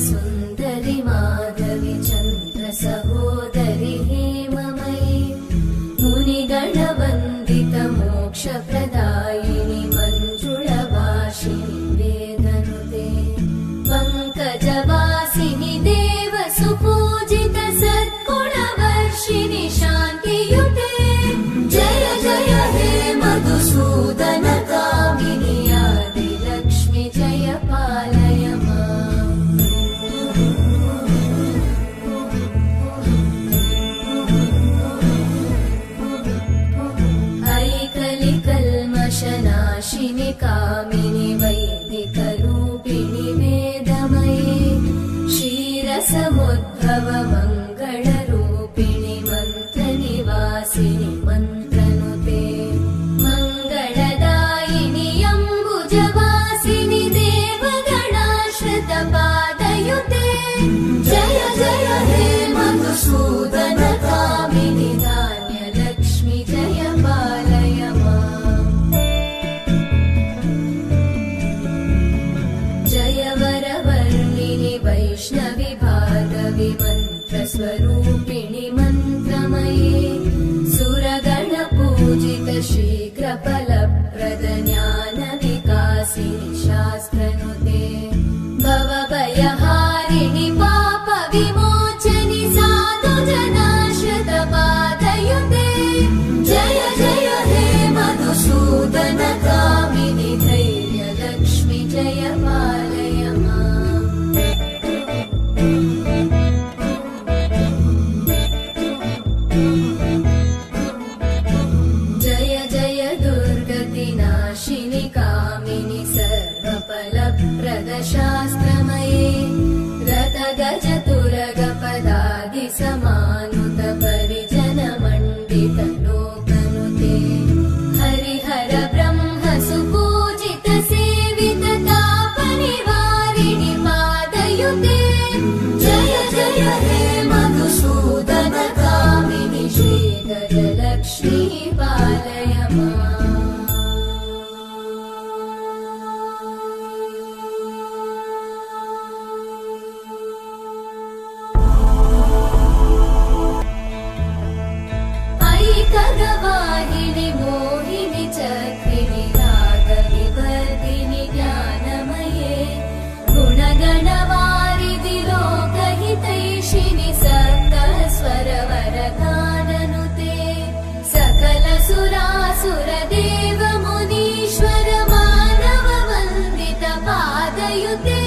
सुन्दरि माधवि चन्द्र सहोदरि हेममयि मुनिगणवन्दित मोक्षप्रदायिनि मञ्जुळवासिनि वेदनुते पङ्कजवासिनि देव सुपूजित सद्गुणवर्षिणि शान्तियुते जय जय हे मधुसूदन कामिनि आदिलक्ष्मि जय पालय माम् ऐकलिकल्मषनाशिनि कामिनि वैदिकरूपिणि वेदमये क्षीरसमुद्भव मङ्गलरूपिणि मन्त्रनिवासिनि मन्त्रनुते मङ्गलदायिनि अम्बुजवासिनि देवगणाश्रितपादयुते जय जय हे मधुसूदन कामिनि धान्यलक्ष्मि जय पालय माम् जय वरवर्णिनि वैष्णवि भार्गवि मन्त्रस्वरूपिणि मन्त्रमये सुरगणपूजित शीघ्रफलप्रद ज्ञानविकासिनि शास्त्रनुते भवभयहारिणि पापविमोचनि साधुजनाश्रितपादयुते जय जय हे मधुसूदन कामिनि धैर्यलक्ष्मि जय पालय माम् जय जय दुर्गतिनाशिनि कामिनि सर्वफलप्रद शास्त्रमये रथगजतुरगपदादि समानुत परिजनमण्डित लोकनुते हरिहर ब्रह्म सुपूजित सेवित तापनिवारिणि पादयुते जय जय हे मधुसूदन कामिनि श्रीगजलक्ष्मी पालय माम् ऐकगवाहिनि मोहिनि चक्रिणि रागविवर्धिनि ज्ञानमये गुणगणवारिधि लोकहितैषिणि सप्तस्वरवरगाननुते सकल सुरासुर देव मुनीश्वर मानव वन्दित पादयुते